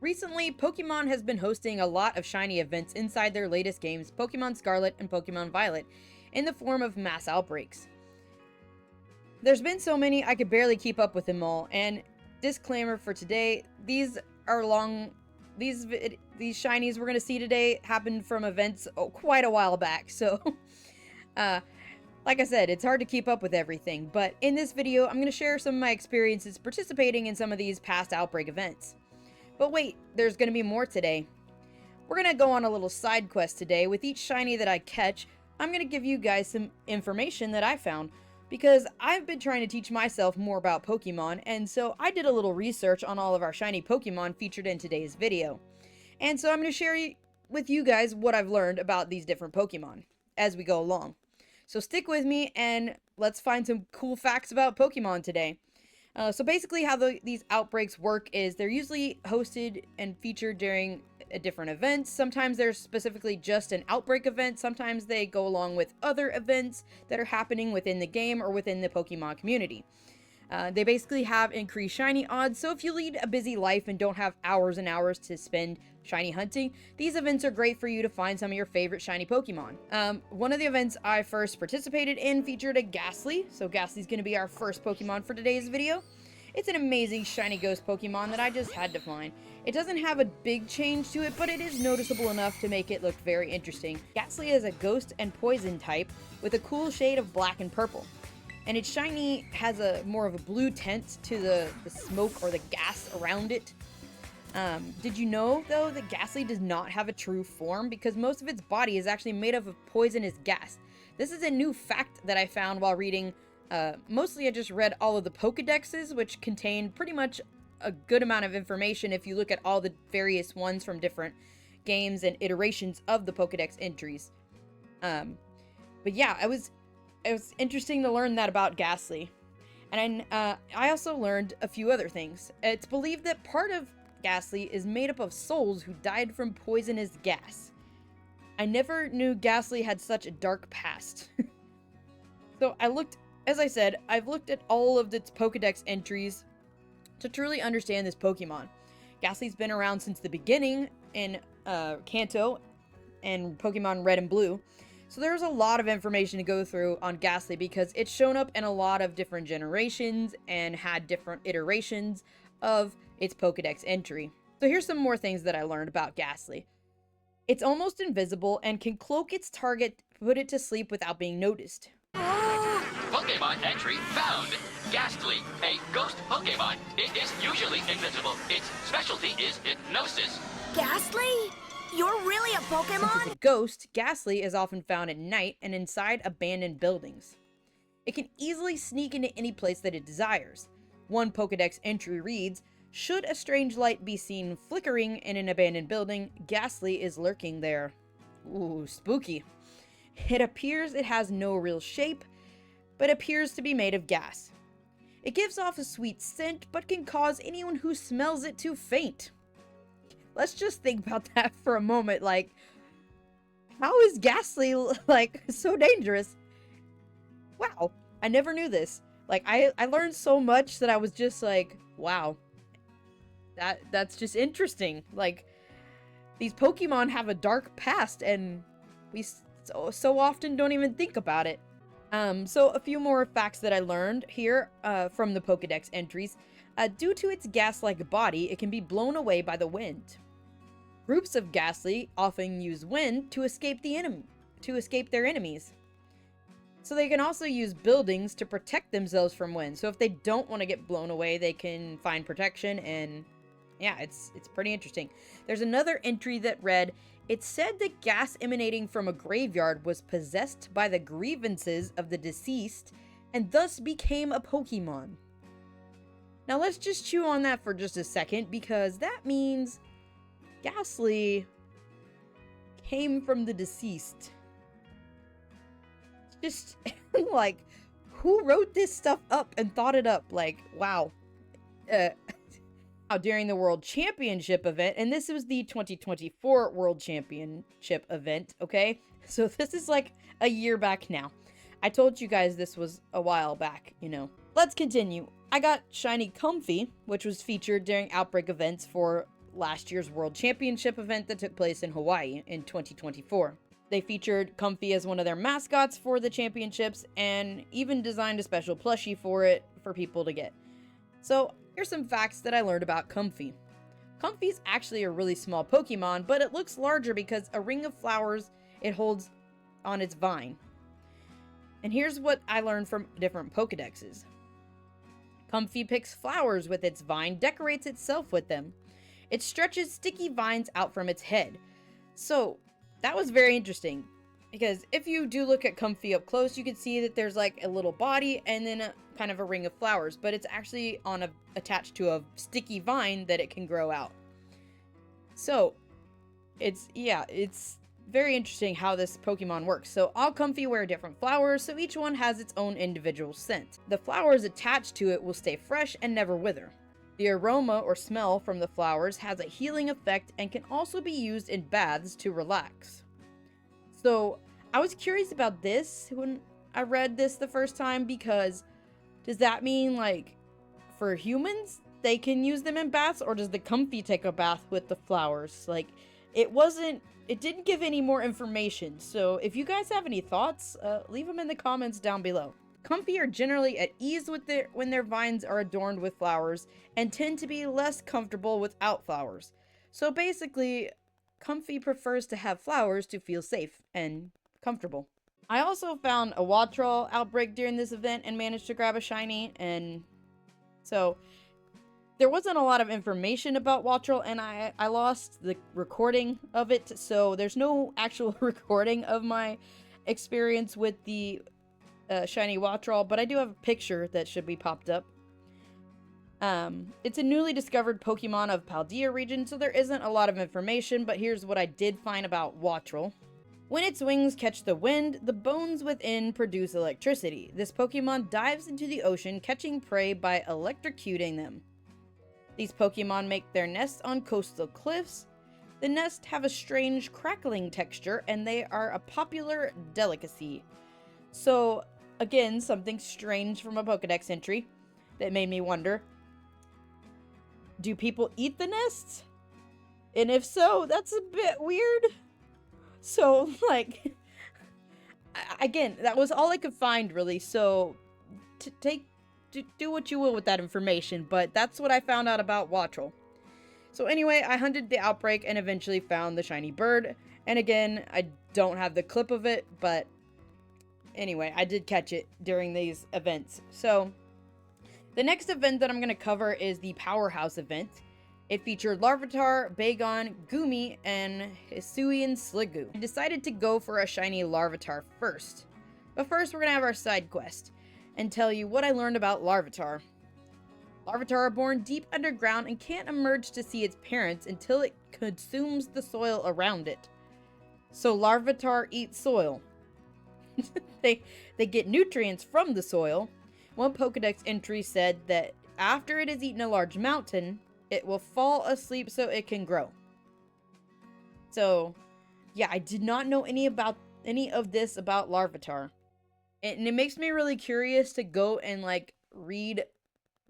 Recently, Pokemon has been hosting a lot of shiny events inside their latest games, Pokemon Scarlet and Pokemon Violet, in the form of mass outbreaks. There's been so many I could barely keep up with them all, and disclaimer for today, these shinies we're going to see today happened from events quite a while back, so like I said, it's hard to keep up with everything, but in this video, I'm going to share some of my experiences participating in some of these past outbreak events. But wait, there's going to be more today. We're going to go on a little side quest today. With each shiny that I catch, I'm going to give you guys some information that I found, because I've been trying to teach myself more about Pokemon, and so I did a little research on all of our shiny Pokemon featured in today's video. And so I'm going to share with you guys what I've learned about these different Pokemon as we go along. So stick with me and let's find some cool facts about Pokemon today. So basically how these outbreaks work is they're usually hosted and featured during different events. Sometimes they're specifically just an outbreak event. Sometimes they go along with other events that are happening within the game or within the Pokemon community. They basically have increased shiny odds, so if you lead a busy life and don't have hours and hours to spend shiny hunting, these events are great for you to find some of your favorite shiny Pokemon. One of the events I first participated in featured a Ghastly, so Ghastly's going to be our first Pokemon for today's video. It's an amazing shiny ghost Pokemon that I just had to find. It doesn't have a big change to it, but it is noticeable enough to make it look very interesting. Ghastly is a ghost and poison type with a cool shade of black and purple. And its shiny has a more of a blue tint to the smoke or the gas around it. Did you know, though, that Ghastly does not have a true form because most of its body is actually made up of poisonous gas? This is a new fact that I found while reading. Mostly I just read all of the Pokedexes, which contain pretty much a good amount of information if you look at all the various ones from different games and iterations of the Pokedex entries. But yeah, it was interesting to learn that about Ghastly. And I also learned a few other things. It's believed that part of Ghastly is made up of souls who died from poisonous gas. I never knew Ghastly had such a dark past. So as I said, I've looked at all of its Pokedex entries to truly understand this Pokemon. Ghastly's been around since the beginning in Kanto and Pokemon Red and Blue. So there's a lot of information to go through on Ghastly because it's shown up in a lot of different generations and had different iterations of its Pokedex entry. So here's some more things that I learned about Ghastly. It's almost invisible and can cloak its target, put it to sleep without being noticed. Pokemon entry found. Ghastly, a ghost Pokemon. It is usually invisible. Its specialty is hypnosis. Ghastly? You're really a Pokemon? Since it's a ghost, Ghastly is often found at night and inside abandoned buildings. It can easily sneak into any place that it desires. One Pokedex entry reads, "Should a strange light be seen flickering in an abandoned building, Ghastly is lurking there." Ooh, spooky. It appears it has no real shape, but appears to be made of gas. It gives off a sweet scent, but can cause anyone who smells it to faint. Let's just think about that for a moment. Like, how is Ghastly, like, so dangerous? Wow, I never knew this. Like, I learned so much that I was just like, wow. That's just interesting. Like, these Pokemon have a dark past, and we so often don't even think about it. So a few more facts that I learned here from the Pokedex entries. Due to its gas-like body, it can be blown away by the wind. Groups of Ghastly often use wind to escape their enemies. So they can also use buildings to protect themselves from wind. So if they don't want to get blown away, they can find protection, and yeah, it's pretty interesting. There's another entry that read, "It said that gas emanating from a graveyard was possessed by the grievances of the deceased and thus became a Pokemon." Now let's just chew on that for just a second, because that means Ghastly came from the deceased. Just like, who wrote this stuff up and thought it up? Like, wow. During the World Championship event, and this was the 2024 World Championship event, okay? So this is like a year back now. I told you guys this was a while back, you know. Let's continue. I got Shiny Comfey, which was featured during outbreak events for last year's World Championship event that took place in Hawaii in 2024. They featured Comfy as one of their mascots for the championships and even designed a special plushie for it for people to get. So here's some facts that I learned about Comfy. Comfy's actually a really small Pokemon, but it looks larger because a ring of flowers it holds on its vine. And here's what I learned from different Pokedexes. Comfy picks flowers with its vine, decorates itself with them. It stretches sticky vines out from its head. So that was very interesting, because if you do look at Comfy up close, you can see that there's like a little body and then a kind of a ring of flowers, but it's actually attached to a sticky vine that it can grow out. So it's very interesting how this Pokemon works. So all Comfy wear different flowers, so each one has its own individual scent. The flowers attached to it will stay fresh and never wither. The aroma or smell from the flowers has a healing effect and can also be used in baths to relax. So I was curious about this when I read this the first time, because does that mean like for humans they can use them in baths, or does the Comfy take a bath with the flowers? Like it didn't give any more information. So if you guys have any thoughts, leave them in the comments down below. Comfy are generally at ease with when their vines are adorned with flowers and tend to be less comfortable without flowers. So basically, Comfy prefers to have flowers to feel safe and comfortable. I also found a Wattrel outbreak during this event and managed to grab a shiny, and so there wasn't a lot of information about Wattrel, and I lost the recording of it, so there's no actual recording of my experience with the shiny Wattrel, but I do have a picture that should be popped up. It's a newly discovered Pokemon of Paldea region, so there isn't a lot of information, but here's what I did find about Wattrel. When its wings catch the wind, the bones within produce electricity. This Pokemon dives into the ocean, catching prey by electrocuting them. These Pokemon make their nests on coastal cliffs. The nests have a strange crackling texture, and they are a popular delicacy. So, again, something strange from a Pokedex entry that made me wonder, do people eat the nests? And if so, that's a bit weird. So, like, again, that was all I could find, really. So, do what you will with that information, but that's what I found out about Wattrel. So anyway, I hunted the outbreak and eventually found the shiny bird. And again, I don't have the clip of it, but anyway, I did catch it during these events. So the next event that I'm going to cover is the Powerhouse event. It featured Larvitar, Bagon, Goomy, and Hisuian Sliggoo. I decided to go for a shiny Larvitar first. But first, we're going to have our side quest and tell you what I learned about Larvitar. Larvitar are born deep underground and can't emerge to see its parents until it consumes the soil around it. So Larvitar eat soil. They get nutrients from the soil. One Pokedex entry said that after it has eaten a large mountain, it will fall asleep so it can grow. So, yeah, I did not know any of this about Larvitar. And it makes me really curious to go and, like, read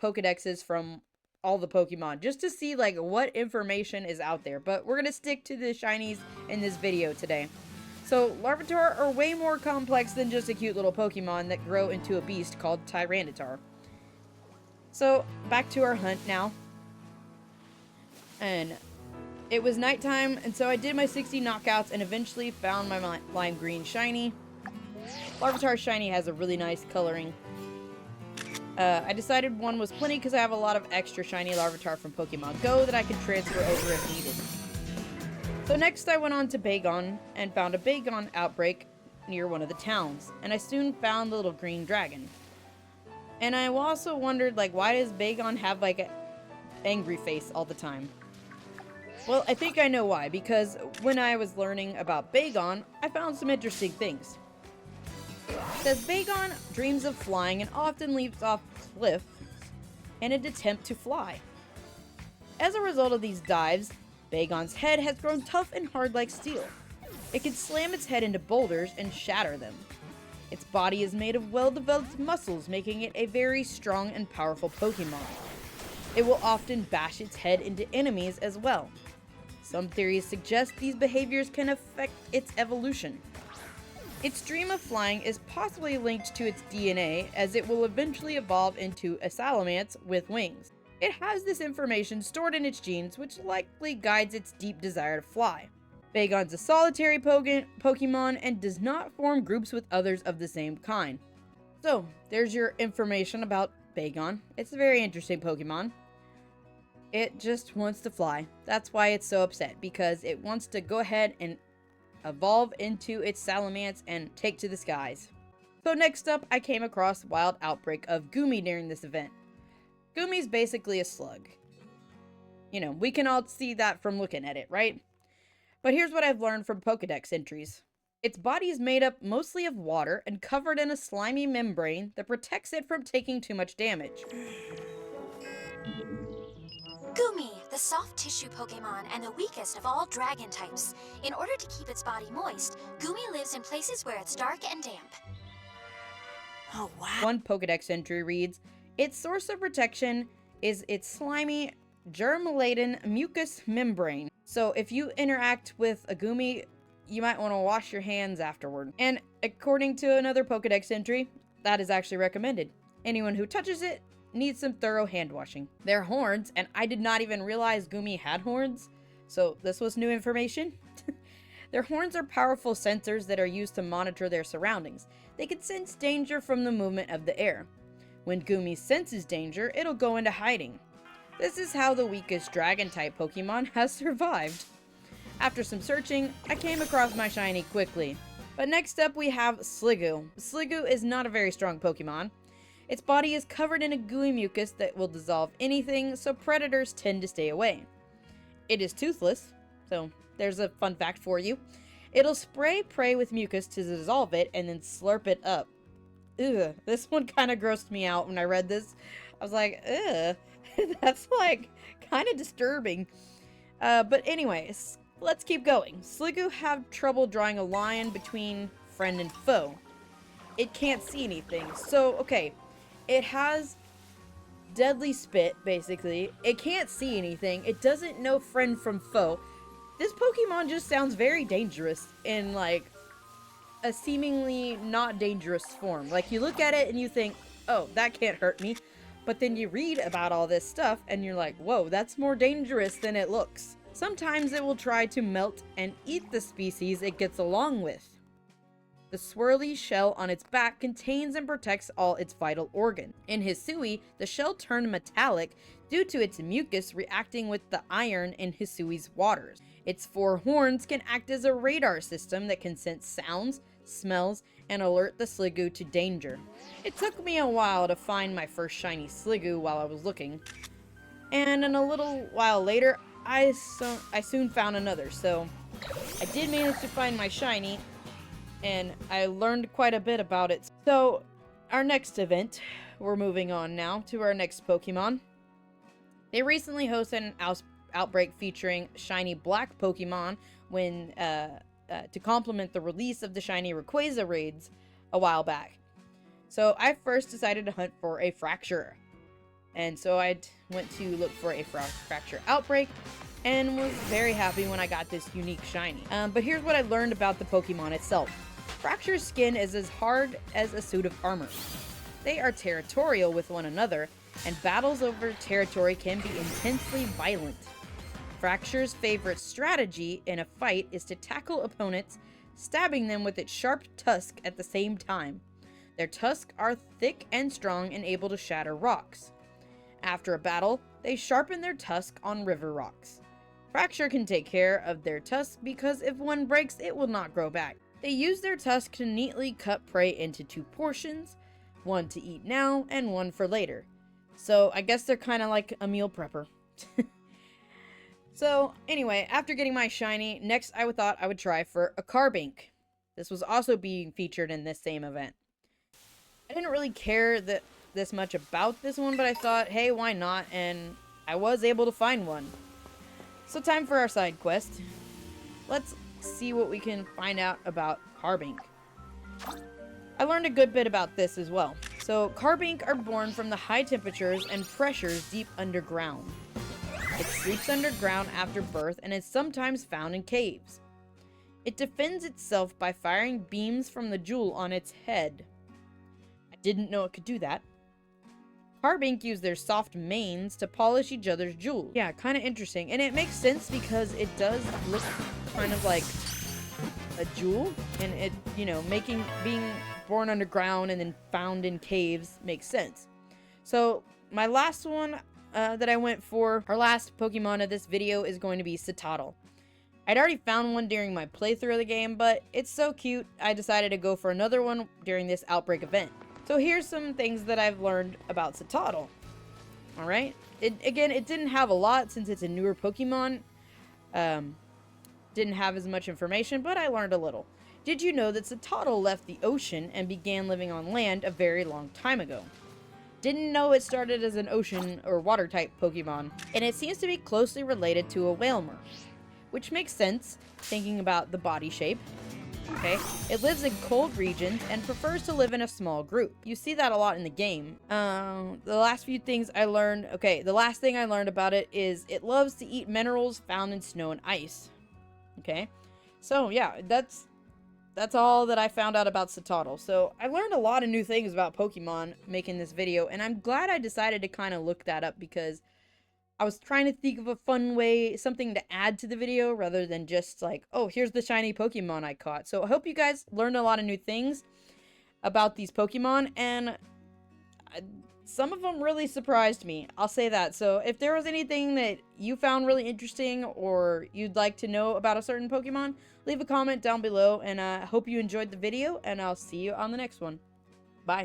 Pokedexes from all the Pokemon, just to see, like, what information is out there. But we're gonna stick to the shinies in this video today. So, Larvitar are way more complex than just a cute little Pokemon that grow into a beast called Tyranitar. So, back to our hunt now. And it was nighttime, and so I did my 60 knockouts and eventually found my lime green shiny. Larvitar shiny has a really nice coloring. I decided one was plenty because I have a lot of extra shiny Larvitar from Pokemon Go that I could transfer over if needed. So next I went on to Bagon and found a Bagon outbreak near one of the towns, and I soon found the little green dragon. And I also wondered, like, why does Bagon have, like, an angry face all the time? Well, I think I know why, because when I was learning about Bagon, I found some interesting things. It says Bagon dreams of flying and often leaps off cliffs in an attempt to fly. As a result of these dives, Bagon's head has grown tough and hard like steel. It can slam its head into boulders and shatter them. Its body is made of well-developed muscles, making it a very strong and powerful Pokemon. It will often bash its head into enemies as well. Some theories suggest these behaviors can affect its evolution. Its dream of flying is possibly linked to its DNA, as it will eventually evolve into a salamence with wings. It has this information stored in its genes, which likely guides its deep desire to fly. Bagon's a solitary Pokemon and does not form groups with others of the same kind. So, there's your information about Bagon. It's a very interesting Pokemon. It just wants to fly. That's why it's so upset, because it wants to go ahead and evolve into its salamence and take to the skies. So next up, I came across wild outbreak of Goomy during this event. Goomy's basically a slug. You know, we can all see that from looking at it, right? But here's what I've learned from Pokedex entries. Its body is made up mostly of water and covered in a slimy membrane that protects it from taking too much damage. Goomy, the soft tissue Pokemon and the weakest of all dragon types. In order to keep its body moist, Goomy lives in places where it's dark and damp. Oh, wow. One Pokedex entry reads, its source of protection is its slimy, germ-laden mucous membrane. So if you interact with a Goomy, you might want to wash your hands afterward. And according to another Pokedex entry, that is actually recommended. Anyone who touches it needs some thorough hand washing. Their horns, and I did not even realize Goomy had horns, so this was new information. Their horns are powerful sensors that are used to monitor their surroundings. They can sense danger from the movement of the air. When Goomy senses danger, it'll go into hiding. This is how the weakest dragon-type Pokemon has survived. After some searching, I came across my shiny quickly. But next up we have Sliggoo. Sliggoo is not a very strong Pokemon. Its body is covered in a gooey mucus that will dissolve anything, so predators tend to stay away. It is toothless, so there's a fun fact for you. It'll spray prey with mucus to dissolve it and then slurp it up. Ugh, this one kind of grossed me out when I read this. I was like, ugh, that's like kind of disturbing. But anyways, let's keep going. Sliggoo have trouble drawing a line between friend and foe. It can't see anything, so okay. It has deadly spit, basically. It can't see anything. It doesn't know friend from foe. This Pokemon just sounds very dangerous in, like, a seemingly not dangerous form. Like, you look at it and you think, oh, that can't hurt me. But then you read about all this stuff and you're like, whoa, that's more dangerous than it looks. Sometimes it will try to melt and eat the species it gets along with. The swirly shell on its back contains and protects all its vital organs. In Hisui, the shell turned metallic due to its mucus reacting with the iron in Hisui's waters. Its 4 horns can act as a radar system that can sense sounds, smells, and alert the Sliggoo to danger. It took me a while to find my first shiny Sliggoo while I was looking, and in a little while later, I soon found another, so I did manage to find my shiny, and I learned quite a bit about it. So, our next event, we're moving on now to our next Pokemon. They recently hosted an outbreak featuring shiny black Pokemon when to complement the release of the shiny Rayquaza raids a while back. So I first decided to hunt for a Fracture, and so I went to look for a Fracture outbreak and was very happy when I got this unique shiny. But here's what I learned about the Pokemon itself. Fracture's skin is as hard as a suit of armor. They are territorial with one another, and battles over territory can be intensely violent. Fracture's favorite strategy in a fight is to tackle opponents, stabbing them with its sharp tusk at the same time. Their tusks are thick and strong and able to shatter rocks. After a battle, they sharpen their tusk on river rocks. Fracture can take care of their tusk because if one breaks, it will not grow back. They use their tusk to neatly cut prey into 2 portions, one to eat now and one for later. So I guess they're kind of like a meal prepper. So anyway, after getting my shiny, next I thought I would try for a Carbink. This was also being featured in this same event. I didn't really care this much about this one, but I thought, hey, why not? And I was able to find one. So time for our side quest. Let's see what we can find out about Carbink. I learned a good bit about this as well. So, carbink are born from the high temperatures and pressures deep underground. It sleeps underground after birth and is sometimes found in caves. It defends itself by firing beams from the jewel on its head. I didn't know it could do that. Carbink use their soft manes to polish each other's jewels. Yeah, kind of interesting. And it makes sense because it does look kind of like a jewel. And it, you know, being born underground and then found in caves makes sense. So, my last one that I went for, our last Pokemon of this video is going to be Citadel. I'd already found one during my playthrough of the game, but it's so cute, I decided to go for another one during this outbreak event. So here's some things that I've learned about Citadel. Alright? It didn't have a lot since it's a newer Pokemon. Didn't have as much information, but I learned a little. Did you know that Citadel left the ocean and began living on land a very long time ago? Didn't know it started as an ocean or water type Pokemon, and it seems to be closely related to a Whalmer, which makes sense thinking about the body shape. Okay, it lives in cold regions and prefers to live in a small group. You see that a lot in the game. The last few things I learned, the last thing I learned about it is it loves to eat minerals found in snow and ice. Okay, so yeah, that's all that I found out about Citadel. So I learned a lot of new things about Pokemon making this video, and I'm glad I decided to kind of look that up because I was trying to think of a fun way, something to add to the video rather than just like, oh, here's the shiny Pokemon I caught. So I hope you guys learned a lot of new things about these Pokemon, and some of them really surprised me. I'll say that. So if there was anything that you found really interesting or you'd like to know about a certain Pokemon, leave a comment down below, and I hope you enjoyed the video, and I'll see you on the next one. Bye.